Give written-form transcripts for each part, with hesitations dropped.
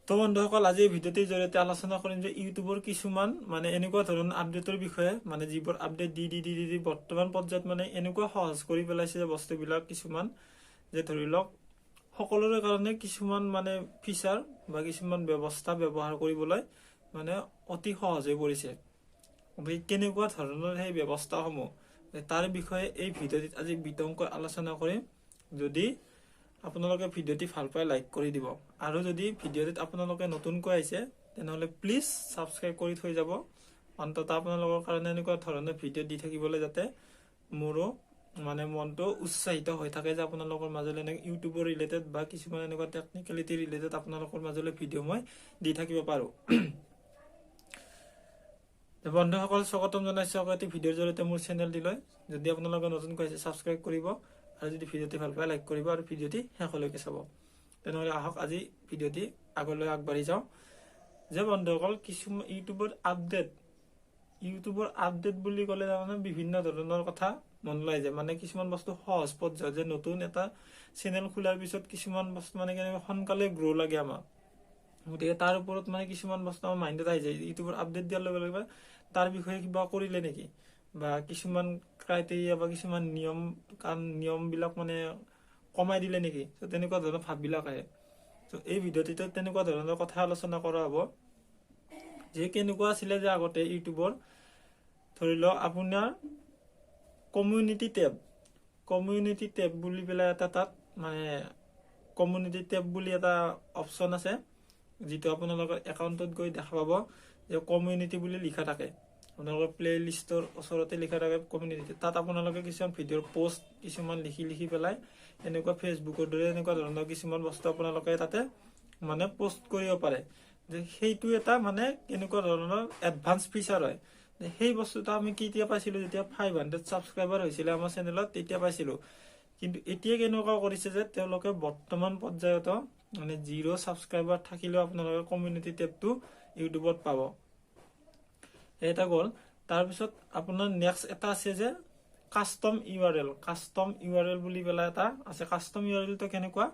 তো বন্ধুসকল আজি এই ভিডিওটিৰ জৰিয়তে আলোচনা কৰিম যে ইউটিউবৰ কিছুমান মানে এনেকুৱা ধৰণৰ আপডেটৰ বিষয়ে মানে যিবোৰ আপডেট দি বৰ্তমান পৰ্যায়ত মানে এনেকুৱা সহজ কৰি পেলাইছে যে বস্তুবিলাক কিছুমান যে ধৰি লওক সকলোৰে কাৰণে কিছুমান মানে ফিচাৰ বা কিছুমান ব্যৱস্থা ব্যৱহাৰ কৰিবলৈ মানে অতি সহজ হৈ পৰিছে। কেনেকুৱা ধৰণৰ সেই ব্যৱস্থাসমূহ তাৰ বিষয়ে এই ভিডিওটিত আজি বিতংকৈ আলোচনা কৰিম। যদি আপোনালোকে ভিডিওটি ভাল পাই লাইক কৰি দিব আৰু যদি ভিডিওটিত আপোনালোকে নতুনকৈ আহিছে তেনেহলে প্লিজ সাবস্ক্ৰাইব কৰি থৈ যাব। অন্তত আপোনালোকৰ কাৰণে এনেকুৱা ধৰণৰ ভিডিও দি থাকিবলৈ যাতে মোৰো মানে মনটো উৎসাহিত হৈ থাকে যে আপোনালোকৰ মাজলৈ ইউটিউবৰ ৰিলেটেড বা কিছুমান এনেকুৱা টেকনিকেলিটি ৰিলেটেড আপোনালোকৰ মাজলৈ ভিডিও মই দি থাকিব পাৰো। বন্ধুসকল স্বাগতম জনাইছো এটি ভিডিওৰ জৰিয়তে মোৰ চেনেলটিলৈ। যদি আপোনালোকে নতুনকৈ আহিছে সাবস্ক্ৰাইব কৰিব আৰু যদি ভিডিওটি ভাল পায় লাইক কৰিব আৰু ভিডিওটি শেষলৈকে চাব। তেনেহলে আহক আজি ভিডিওটি আগলৈ আগবাঢ়ি যাওঁ। যে বন্ধুসকল কিছুমান ইউটিউবৰ আপডেট বুলি ক'লে তাৰমানে বিভিন্ন ধৰণৰ কথা মনলৈ যায়। মানে কিছুমান বস্তু সহজ পৰ্যায়ত যে নতুন এটা চেনেল খোলাৰ পিছত কিছুমান বস্তু মানে কেনেকৈ সোনকালে গ্ৰ' লাগে আমাক, গতিকে তাৰ ওপৰত মানে কিছুমান বস্তু আমাৰ মাইণ্ডত আহি যায়। ইউটিউবৰ আপডেট দিয়াৰ লগে লগে তাৰ বিষয়ে কিবা কৰিলে নেকি বা কিছুমান ক্ৰাইটেৰিয়া বা কিছুমান নিয়ম বিলাক মানে কমাই দিলে নেকি, তেনেকুৱা ধৰণৰ ভাববিলাক আহে। এই ভিডিওটিতে তেনেকুৱা ধৰণৰ কথা আলোচনা কৰা হ'ব যে কেনেকুৱা আছিলে যে আগতে ইউটিউবৰ ধৰি লওক আপোনাৰ কমিউনিটি টেব বুলি পেলাই এটা তাত মানে কমিউনিটি টেব বুলি এটা অপশ্যন আছে, যিটো আপোনালোকৰ একাউণ্টত গৈ দেখা পাব যে কমিউনিটি বুলি লিখা থাকে। আপোনালোকৰ প্লে লিষ্টৰ ওচৰতে লিখা থাকে কমিউনিটি। তাত আপোনালোকে কিছুমান ভিডিঅ'ৰ পোষ্ট কিছুমান লিখি পেলাই এনেকুৱা ফেচবুকৰ দৰে এনেকুৱা ধৰণৰ কিছুমান বস্তু আপোনালোকে তাতে মানে পোষ্ট কৰিব পাৰে। যে সেইটো এটা মানে এনেকুৱা ধৰণৰ এডভান্স ফিচাৰ হয়। সেই বস্তুটো আমি কেতিয়া পাইছিলো, যেতিয়া 500 ছাবস্ক্ৰাইবাৰ হৈছিলে আমাৰ চেনেলত তেতিয়া পাইছিলো। কিন্তু এতিয়া কেনেকুৱা কৰিছে যে তেওঁলোকে বৰ্তমান পৰ্যায়ত মানে 0 ছাবস্ক্ৰাইবাৰ থাকিলেও আপোনালোকে কমিউনিটি টেবটো ইউটিউবত পাব। এটা গ'ল। তাৰপিছত আপোনাৰ নেক্সট এটা আছে যে কাষ্টম ইউআৰএল বুলি পেলাই এটা আছে। কাষ্টম ইউআৰএলটো কেনেকুৱা,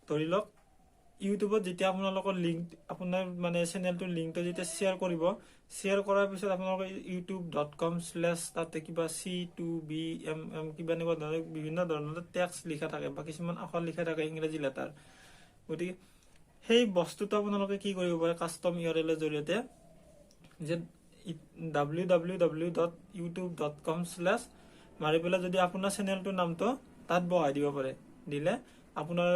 ধৰি লওক ইউটিউবত যেতিয়া আপোনালোকৰ লিংক আপোনাৰ মানে চেনেলটোৰ লিংকটো যেতিয়া শ্বেয়াৰ কৰাৰ পিছত আপোনালোকে youtube.com/ তাতে কিবা C2BMM কিবা এনেকুৱা ধৰণৰ বিভিন্ন ধৰণৰ টেক্সট লিখা থাকে বা কিছুমান আখৰ লিখা থাকে ইংৰাজী লেটাৰ। গতিকে সেই বস্তুটো আপোনালোকে কি কৰিব পাৰে কাষ্টম ইউআৰএলৰ জৰিয়তে যে www.youtube.com/ মাৰি পেলাই যদি আপোনাৰ চেনেলটোৰ নামটো তাত বহাই দিব পাৰে। দিলে আপোনাৰ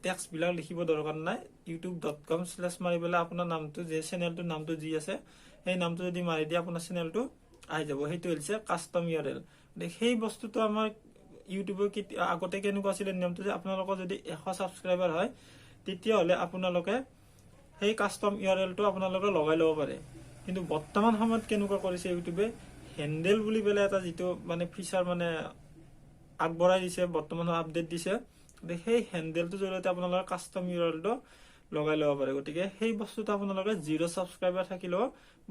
টেক্সট বিলাক লিখিব দৰকাৰ নাই। youtube.com/ মাৰি পেলাই আপোনাৰ নামটো যে চেনেলটোৰ নামটো যি আছে সেই নামটো যদি মাৰি দিয়ে আপোনাৰ চেনেলটো আহি যাব। সেইটো হৈছে কাষ্টম ইউআৰএল। সেই বস্তুটো আমাৰ ইউটিউবৰ আগতে কেনেকুৱা আছিলে নিয়মটো যে আপোনালোকৰ যদি 100 ছাবস্ক্ৰাইবাৰ হয় তেতিয়াহ'লে আপোনালোকে সেই কাষ্টম ইউআৰএলটো আপোনালোকে লগাই ল'ব পাৰে। কিন্তু বৰ্তমান সময়ত কেনেকুৱা কৰিছে ইউটিউবে হেণ্ডেল বুলি পেলাই এটা যিটো মানে ফিচাৰ মানে আগবঢ়াই দিছে, বৰ্তমান আপডেট দিছে। সেই হেণ্ডেলটোৰ জৰিয়তে আপোনালোকে কাষ্টম ইউআৰএলটো লগাই ল'ব পাৰে। গতিকে সেই বস্তুটো আপোনালোকে 0 ছাবস্ক্ৰাইবাৰ থাকিলেও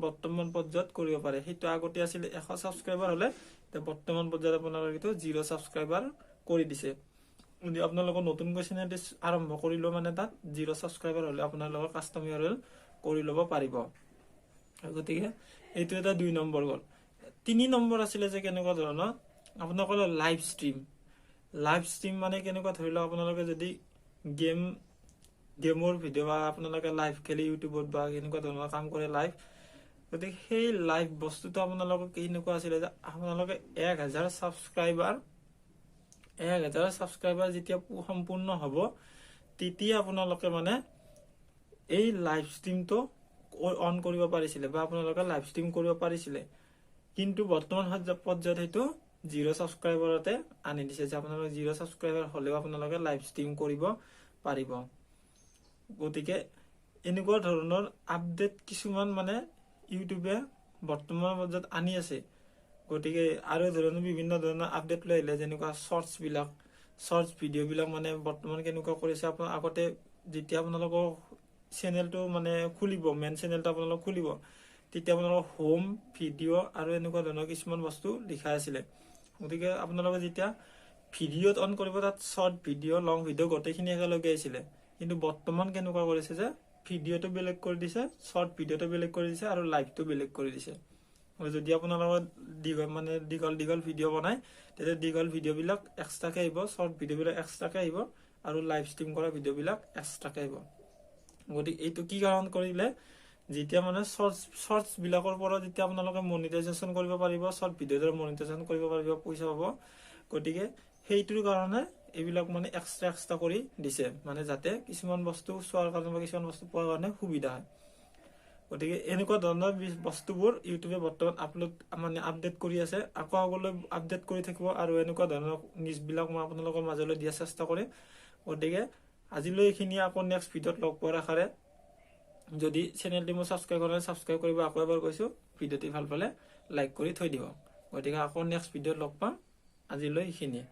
বৰ্তমান পৰ্যায়ত কৰিব পাৰে। সেইটো আগতে আছিল 100 ছাবস্ক্ৰাইবাৰ হলে, বৰ্তমান পৰ্যায়ত আপোনালোকে 0 ছাবস্ক্ৰাইবাৰ কৰি দিছে। যদি আপোনালোকৰ নতুনকৈ চেনেলটো আৰম্ভ কৰিলেও মানে তাত 0 ছাবস্ক্ৰাইবাৰ হলে আপোনালোকৰ কাষ্টম ইউআৰএল কৰি ল'ব পাৰিব। গতিকে এইটো এটা 2 নম্বৰ গ'ল। 3 নম্বৰ আছিলে যে কেনেকুৱা ধৰণৰ আপোনালোকৰ লাইভ ষ্ট্ৰীম মানে কেনেকুৱা, ধৰি লওক আপোনালোকে যদি গেমৰ ভিডিঅ' বা আপোনালোকে লাইভ খেলি ইউটিউবত বা কেনেকুৱা ধৰণৰ কাম কৰে লাইভ। গতিকে সেই লাইভ বস্তুটো আপোনালোকৰ কেনেকুৱা আছিলে যে আপোনালোকে 1000 ছাবস্ক্ৰাইবাৰ যেতিয়া সম্পূৰ্ণ হ'ব তেতিয়া আপোনালোকে মানে এই লাইভ ষ্ট্ৰীমটো অন কৰিব পাৰিছিলে বা আপোনালোকে লাইভ ষ্ট্ৰীম কৰিব পাৰিছিলে। কিন্তু বৰ্তমান পৰ্যায়ত সেইটো 0 ছাবস্ক্ৰাইবাৰতে আনি দিছে যে আপোনালোকে 0 ছাবস্ক্ৰাইবাৰ হলেও আপোনালোকে লাইভ ষ্ট্ৰীম কৰিব পাৰিব। গতিকে এনেকুৱা ধৰণৰ আপডেট কিছুমান মানে ইউটিউবে বৰ্তমান পৰ্যায়ত আনি আছে। গতিকে আৰু বিভিন্ন ধৰণৰ আপডেট লৈ আহিলে, যেনেকুৱা শৰ্টছ ভিডিঅ' বিলাক মানে বৰ্তমান কেনেকুৱা কৰিছে। আপোনাৰ আগতে যেতিয়া আপোনালোকৰ চেনেলটো মানে খুলিব, মেইন চেনেলটো আপোনালোক খুলিব, তেতিয়া আপোনালোকৰ হোম ভিডিঅ' আৰু এনেকুৱা ধৰণৰ কিছুমান বস্তু লিখা আছিলে। গতিকে আপোনালোকে যেতিয়া ভিডিঅ'ত অন কৰিব তাত শৰ্ট ভিডিঅ' লং ভিডিঅ' গোটেইখিনি একেলগে আহিছিলে। কিন্তু বৰ্তমান কেনেকুৱা কৰিছে যে ভিডিঅ'টো বেলেগ কৰি দিছে, শ্বৰ্ট ভিডিঅ'টো বেলেগ কৰি দিছে আৰু লাইভটো বেলেগ কৰি দিছে। যদি আপোনালোকৰ দীঘল ভিডিঅ' বনায় তেতিয়া দীঘল ভিডিঅ'বিলাক এক্সট্ৰাকে আহিব, শ্বৰ্ট ভিডিঅ'বিলাক এক্সট্ৰাকে আহিব আৰু লাইভ ষ্ট্ৰীম কৰা ভিডিঅ'বিলাক এক্সট্ৰাকে আহিব। গতিকে এইটো কি কাৰণ কৰিলে, যেতিয়া মানে শ্বৰ্টছ বিলাকৰ পৰা যেতিয়া আপোনালোকে মনিটাইজেশ্যন কৰিব পাৰিব, শ্বৰ্ট ভিডিঅ'ৰ দ্বাৰা মনিটাইজেশ্যন কৰিব পাৰিব, পইচা পাব। গতিকে সেইটোৰ কাৰণে এইবিলাক মানে এক্সট্ৰা কৰি দিছে, মানে যাতে কিছুমান বস্তু চোৱাৰ কাৰণে বা কিছুমান বস্তু পোৱাৰ কাৰণে সুবিধা হয়। গতিকে এনেকুৱা ধৰণৰ বস্তুবোৰ ইউটিউবে বৰ্তমান আপডেট কৰি আছে, আকৌ আগলৈ আপডেট কৰি থাকিব আৰু এনেকুৱা ধৰণৰ নিউজবিলাক মই আপোনালোকৰ মাজলৈ দিয়াৰ চেষ্টা কৰিম। গতিকে আজিলৈ এইখিনি, আকৌ নেক্সট ভিডিঅ'ত লগ পোৱাৰ আশাৰে। যদি চেনেলটি মই ছাবস্ক্ৰাইব কৰা নাই, ছাবস্ক্ৰাইব কৰিব আকৌ এবাৰ কৈছোঁ। ভিডিঅ'টি ভাল পালে লাইক কৰি থৈ দিব। গতিকে আকৌ নেক্সট ভিডিঅ'ত লগ পাম। আজিলৈ এইখিনিয়ে।